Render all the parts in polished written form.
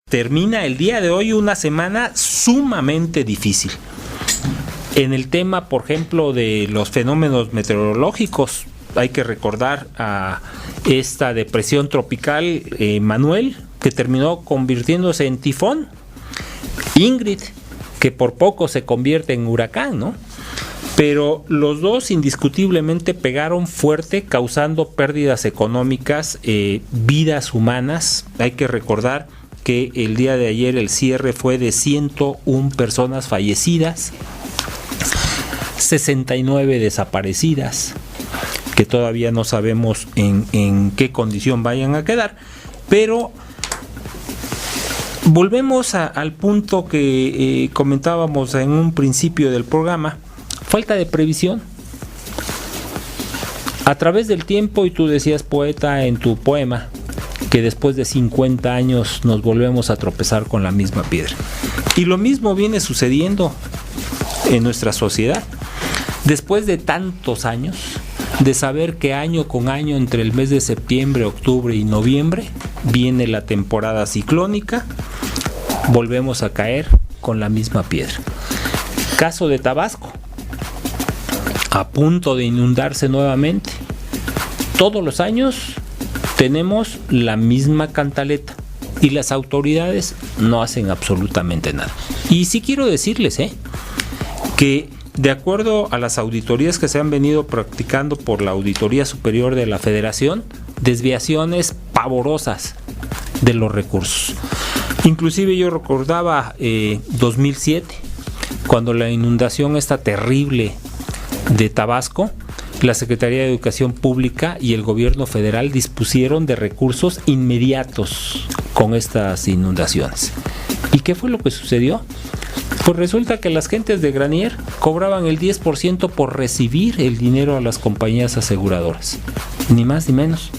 Termina el día de hoy una semana sumamente difícil. En el tema, por ejemplo, de los fenómenos meteorológicos, hay que recordar a esta depresión tropical Manuel, que terminó convirtiéndose en tifón. Ingrid, que por poco se convierte en huracán, ¿no? Pero los dos indiscutiblemente pegaron fuerte, causando pérdidas económicas, vidas humanas. Hay que recordar que el día de ayer el cierre fue de 101 personas fallecidas, 69 desaparecidas, que todavía no sabemos en qué condición vayan a quedar, pero volvemos al punto que comentábamos en un principio del programa: falta de previsión. A través del tiempo, y tú decías, poeta, en tu poema, que después de 50 años nos volvemos a tropezar con la misma piedra. Y lo mismo viene sucediendo en nuestra sociedad. Después de tantos años, de saber que año con año, entre el mes de septiembre, octubre y noviembre, viene la temporada ciclónica, volvemos a caer con la misma piedra. Caso de Tabasco, a punto de inundarse nuevamente. Todos los años tenemos la misma cantaleta y las autoridades no hacen absolutamente nada. Y sí quiero decirles que de acuerdo a las auditorías que se han venido practicando por la Auditoría Superior de la Federación, desviaciones pavorosas de los recursos. Inclusive yo recordaba 2007, cuando la inundación esta terrible de Tabasco, la Secretaría de Educación Pública y el gobierno federal dispusieron de recursos inmediatos con estas inundaciones. ¿Y qué fue lo que sucedió? Pues resulta que las gentes de Granier cobraban el 10% por recibir el dinero a las compañías aseguradoras. Ni más ni menos.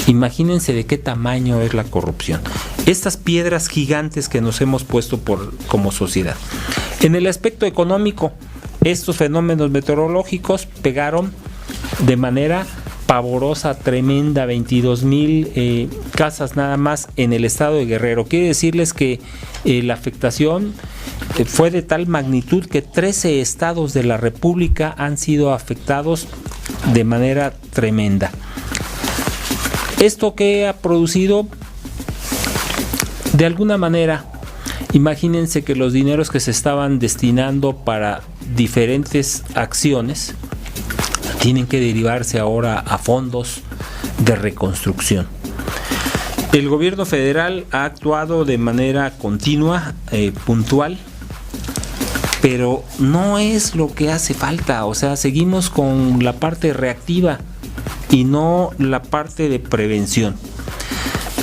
Imagínense de qué tamaño es la corrupción. Estas piedras gigantes que nos hemos puesto como sociedad. En el aspecto económico, estos fenómenos meteorológicos pegaron de manera pavorosa, tremenda, 22,000 casas nada más en el estado de Guerrero. Quiere decirles que la afectación fue de tal magnitud que 13 estados de la República han sido afectados de manera tremenda. ¿Esto qué ha producido? De alguna manera, imagínense que los dineros que se estaban destinando para diferentes acciones tienen que derivarse ahora a fondos de reconstrucción. El gobierno federal ha actuado de manera continua, puntual, pero no es lo que hace falta. O sea, seguimos con la parte reactiva y no la parte de prevención.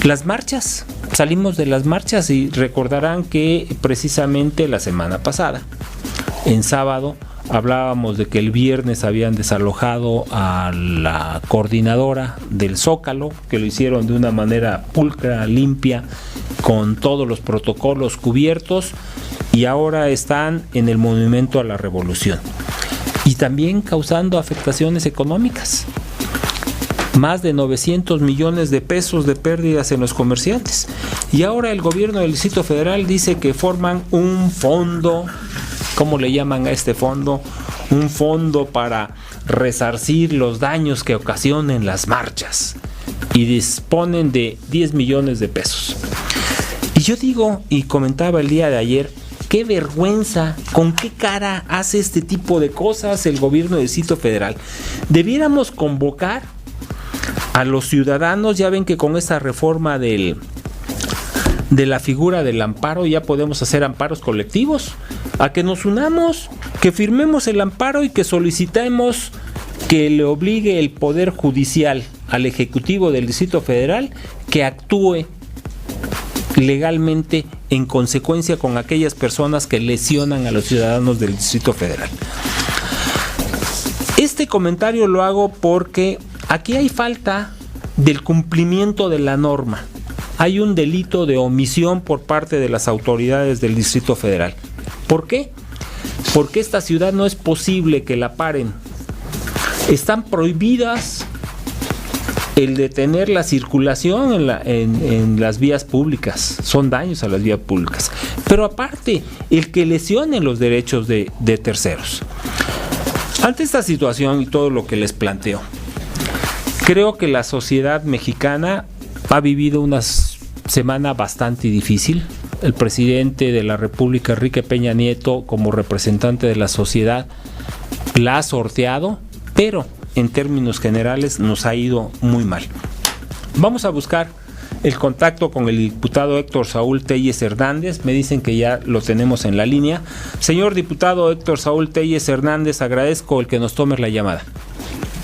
Las marchas, salimos de las marchas y recordarán que precisamente la semana pasada, en sábado, hablábamos de que el viernes habían desalojado a la coordinadora del Zócalo, que lo hicieron de una manera pulcra, limpia, con todos los protocolos cubiertos, y ahora están en el Monumento a la Revolución. Y también causando afectaciones económicas. Más de 900 millones de pesos de pérdidas en los comerciantes. Y ahora el gobierno del Distrito Federal dice que forman un fondo. ¿Cómo le llaman a este fondo? Un fondo para resarcir los daños que ocasionen las marchas. Y disponen de 10 millones de pesos. Y yo digo, y comentaba el día de ayer, qué vergüenza, con qué cara hace este tipo de cosas el gobierno del Distrito Federal. Debiéramos convocar a los ciudadanos. Ya ven que con esta reforma de la figura del amparo ya podemos hacer amparos colectivos, a que nos unamos, que firmemos el amparo y que solicitemos que le obligue el Poder Judicial al Ejecutivo del Distrito Federal que actúe legalmente en consecuencia con aquellas personas que lesionan a los ciudadanos del Distrito Federal. Este comentario lo hago porque aquí hay falta del cumplimiento de la norma. Hay un delito de omisión por parte de las autoridades del Distrito Federal. ¿Por qué? Porque esta ciudad no es posible que la paren. Están prohibidas el detener la circulación en las vías públicas, son daños a las vías públicas, pero aparte, el que lesione los derechos de terceros. Ante esta situación y todo lo que les planteo, creo que la sociedad mexicana ha vivido una semana bastante difícil. El presidente de la República, Enrique Peña Nieto, como representante de la sociedad, la ha sorteado, pero en términos generales nos ha ido muy mal. Vamos a buscar el contacto con el diputado Héctor Saúl Telles Hernández. Me dicen que ya lo tenemos en la línea. Señor diputado Héctor Saúl Telles Hernández, agradezco el que nos tomes la llamada.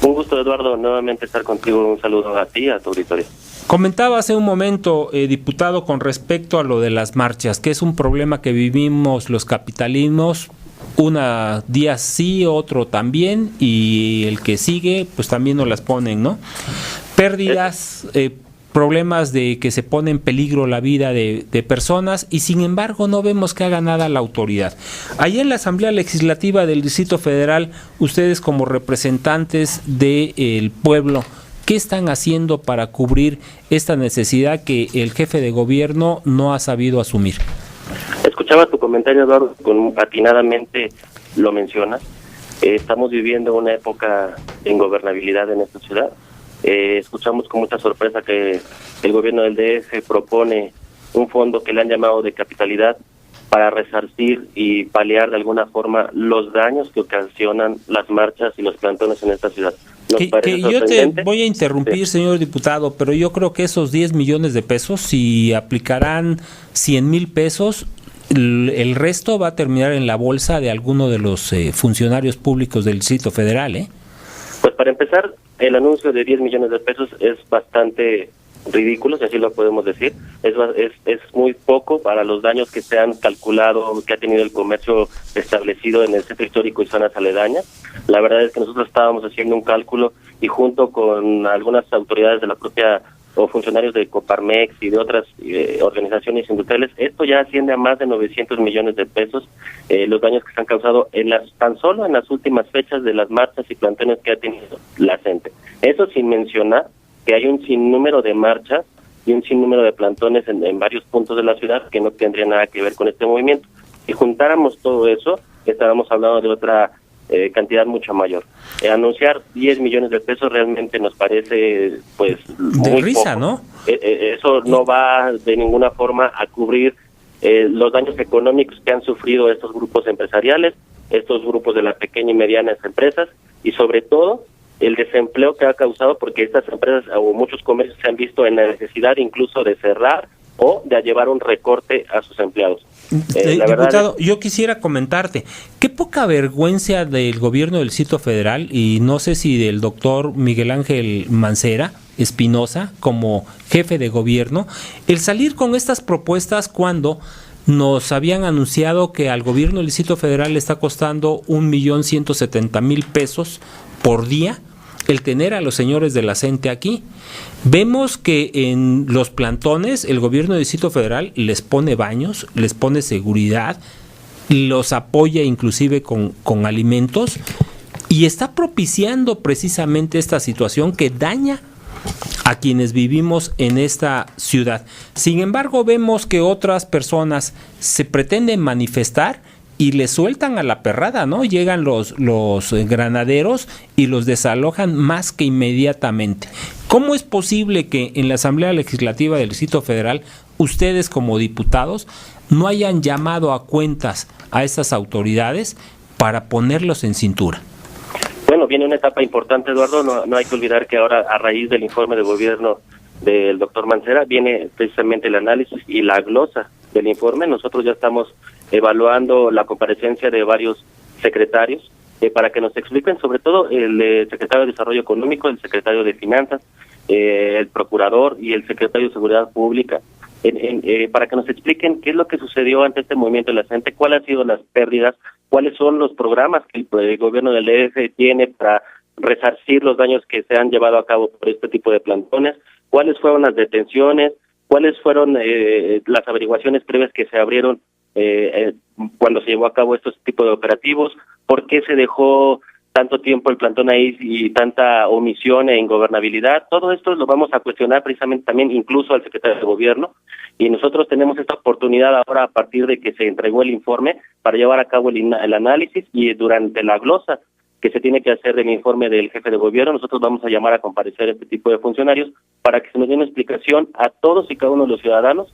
Un gusto, Eduardo, nuevamente estar contigo. Un saludo a ti y a tu auditorio. Comentaba hace un momento, diputado, con respecto a lo de las marchas, que es un problema que vivimos los capitalinos, una día sí, otro también, y el que sigue, pues también nos las ponen, ¿no? Pérdidas, problemas de que se pone en peligro la vida de personas, y sin embargo no vemos que haga nada la autoridad. Allí en la Asamblea Legislativa del Distrito Federal, ustedes como representantes del pueblo, ¿qué están haciendo para cubrir esta necesidad que el jefe de gobierno no ha sabido asumir? Escuchaba tu comentario, Eduardo, atinadamente lo mencionas. Estamos viviendo una época de ingobernabilidad en esta ciudad. Escuchamos con mucha sorpresa que el gobierno del DF propone un fondo que le han llamado de capitalidad para resarcir y paliar de alguna forma los daños que ocasionan las marchas y los plantones en esta ciudad. Que yo te voy a interrumpir, sí, señor diputado, pero yo creo que esos 10 millones de pesos, si aplicarán 100,000 pesos, el resto va a terminar en la bolsa de alguno de los funcionarios públicos del Distrito Federal, ¿eh? Pues para empezar, el anuncio de 10 millones de pesos es bastante ridículo, si así lo podemos decir. Es muy poco para los daños que se han calculado, que ha tenido el comercio establecido en el centro histórico y zonas aledañas. La verdad es que nosotros estábamos haciendo un cálculo y junto con algunas autoridades de la propia o funcionarios de Coparmex y de otras organizaciones industriales, esto ya asciende a más de 900 millones de pesos, los daños que se han causado tan solo en las últimas fechas de las marchas y plantones que ha tenido la gente. Eso sin mencionar que hay un sinnúmero de marchas y un sinnúmero de plantones en varios puntos de la ciudad que no tendrían nada que ver con este movimiento. Si juntáramos todo eso, estábamos hablando de otra cantidad mucho mayor. Anunciar 10 millones de pesos realmente nos parece pues de muy risa, poco. ¿no? Eso no va de ninguna forma a cubrir los daños económicos que han sufrido estos grupos empresariales, estos grupos de las pequeñas y medianas empresas, y sobre todo el desempleo que ha causado, porque estas empresas o muchos comercios se han visto en la necesidad incluso de cerrar o de llevar un recorte a sus empleados. Diputado, yo quisiera comentarte, qué poca vergüenza del gobierno del Distrito Federal, y no sé si del doctor Miguel Ángel Mancera Espinosa como jefe de gobierno, el salir con estas propuestas cuando nos habían anunciado que al gobierno del Distrito Federal le está costando 1,170,000 pesos por día el tener a los señores de la CENTE aquí. Vemos que en los plantones el gobierno del Distrito Federal les pone baños, les pone seguridad, los apoya inclusive con alimentos, y está propiciando precisamente esta situación que daña a quienes vivimos en esta ciudad. Sin embargo, vemos que otras personas se pretenden manifestar y le sueltan a la perrada, ¿no? Llegan los granaderos y los desalojan más que inmediatamente. ¿Cómo es posible que en la Asamblea Legislativa del Distrito Federal ustedes como diputados no hayan llamado a cuentas a estas autoridades para ponerlos en cintura? Bueno, viene una etapa importante, Eduardo. No hay que olvidar que ahora, a raíz del informe de gobierno del doctor Mancera, viene precisamente el análisis y la glosa del informe. Nosotros ya estamos evaluando la comparecencia de varios secretarios para que nos expliquen, sobre todo el secretario de Desarrollo Económico, el secretario de Finanzas, el procurador y el secretario de Seguridad Pública, para que nos expliquen qué es lo que sucedió ante este movimiento de la gente, cuáles han sido las pérdidas, cuáles son los programas que el gobierno del DF tiene para resarcir los daños que se han llevado a cabo por este tipo de plantones, cuáles fueron las detenciones, cuáles fueron las averiguaciones previas que se abrieron cuando se llevó a cabo estos tipos de operativos, por qué se dejó tanto tiempo el plantón ahí y tanta omisión e ingobernabilidad. Todo esto lo vamos a cuestionar precisamente también incluso al secretario de Gobierno, y nosotros tenemos esta oportunidad ahora a partir de que se entregó el informe para llevar a cabo el análisis, y durante la glosa que se tiene que hacer del informe del jefe de gobierno, nosotros vamos a llamar a comparecer a este tipo de funcionarios para que se nos dé una explicación a todos y cada uno de los ciudadanos,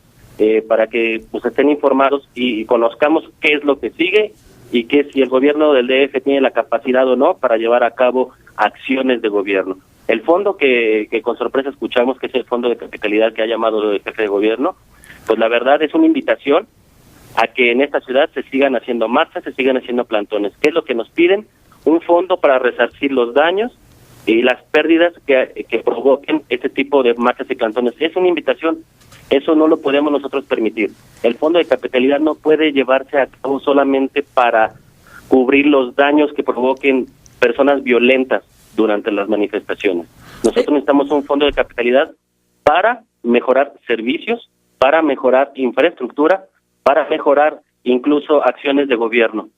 para que pues estén informados y conozcamos qué es lo que sigue, y que si el gobierno del DF tiene la capacidad o no para llevar a cabo acciones de gobierno. El fondo que con sorpresa escuchamos, que es el fondo de capitalidad que ha llamado el jefe de gobierno, pues la verdad es una invitación a que en esta ciudad se sigan haciendo marchas, se sigan haciendo plantones. ¿Qué es lo que nos piden? Un fondo para resarcir los daños y las pérdidas que provoquen este tipo de marchas y plantones. Es una invitación, eso no lo podemos nosotros permitir. El fondo de capitalidad no puede llevarse a cabo solamente para cubrir los daños que provoquen personas violentas durante las manifestaciones. Nosotros necesitamos un fondo de capitalidad para mejorar servicios, para mejorar infraestructura, para mejorar incluso acciones de gobierno.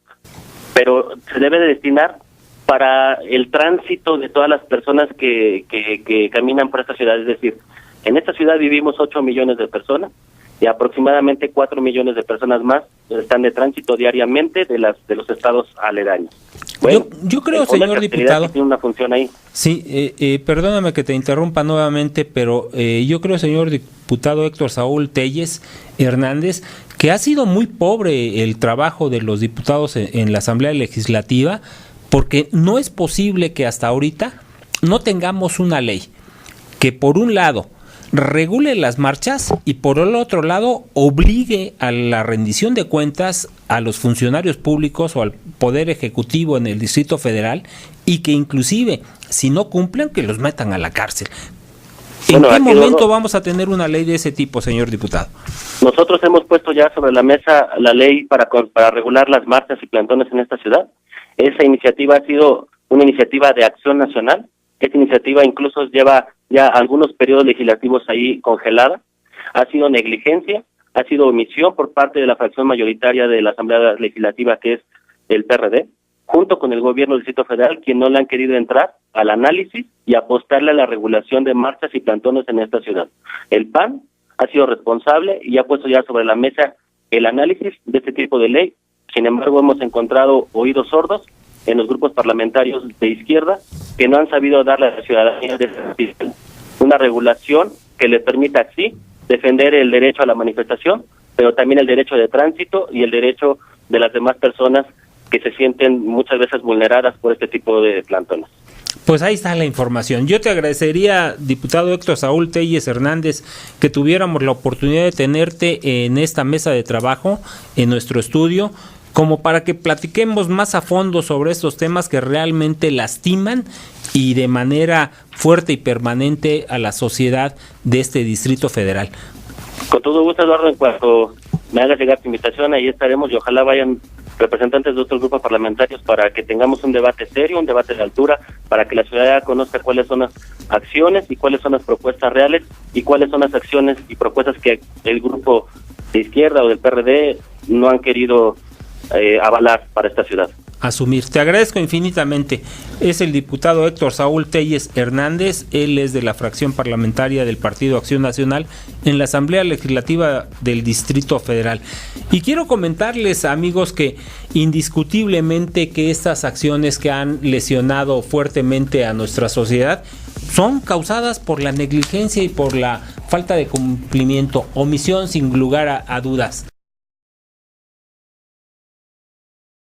Pero se debe de destinar para el tránsito de todas las personas que caminan por esta ciudad. Es decir, en esta ciudad vivimos 8 millones de personas y aproximadamente 4 millones de personas más están de tránsito diariamente de los estados aledaños. Bueno, yo creo, señor diputado, tiene una función ahí. Sí, perdóname que te interrumpa nuevamente, pero yo creo, señor diputado Héctor Saúl Telles Hernández, que ha sido muy pobre el trabajo de los diputados en la Asamblea Legislativa, porque no es posible que hasta ahorita no tengamos una ley que, por un lado, regule las marchas y, por el otro lado, obligue a la rendición de cuentas a los funcionarios públicos o al Poder Ejecutivo en el Distrito Federal, y que inclusive, si no cumplen, que los metan a la cárcel. ¿En qué momento vamos a tener una ley de ese tipo, señor diputado? Nosotros hemos puesto ya sobre la mesa la ley para regular las marchas y plantones en esta ciudad. Esa iniciativa ha sido una iniciativa de acción nacional. Esta iniciativa incluso lleva ya algunos periodos legislativos ahí congelada. Ha sido negligencia, ha sido omisión por parte de la fracción mayoritaria de la Asamblea Legislativa, que es el PRD, junto con el gobierno del Distrito Federal, quien no le han querido entrar al análisis y apostarle a la regulación de marchas y plantones en esta ciudad. El PAN ha sido responsable y ha puesto ya sobre la mesa el análisis de este tipo de ley. Sin embargo, hemos encontrado oídos sordos en los grupos parlamentarios de izquierda que no han sabido darle a la ciudadanía una regulación que le permita, sí, defender el derecho a la manifestación, pero también el derecho de tránsito y el derecho de las demás personas que se sienten muchas veces vulneradas por este tipo de plantones. Pues ahí está la información. Yo te agradecería, diputado Héctor Saúl Telles Hernández, que tuviéramos la oportunidad de tenerte en esta mesa de trabajo, en nuestro estudio, como para que platiquemos más a fondo sobre estos temas que realmente lastiman y de manera fuerte y permanente a la sociedad de este Distrito Federal. Con todo gusto, Eduardo, en cuanto me hagas llegar tu invitación, ahí estaremos, y ojalá vayan representantes de otros grupos parlamentarios para que tengamos un debate serio, un debate de altura, para que la ciudadanía conozca cuáles son las acciones y cuáles son las propuestas reales y cuáles son las acciones y propuestas que el grupo de izquierda o del PRD no han querido avalar para esta ciudad. Asumir. Te agradezco infinitamente. Es el diputado Héctor Saúl Telles Hernández, él es de la fracción parlamentaria del Partido Acción Nacional en la Asamblea Legislativa del Distrito Federal. Y quiero comentarles, amigos, que indiscutiblemente que estas acciones que han lesionado fuertemente a nuestra sociedad son causadas por la negligencia y por la falta de cumplimiento, omisión sin lugar a dudas.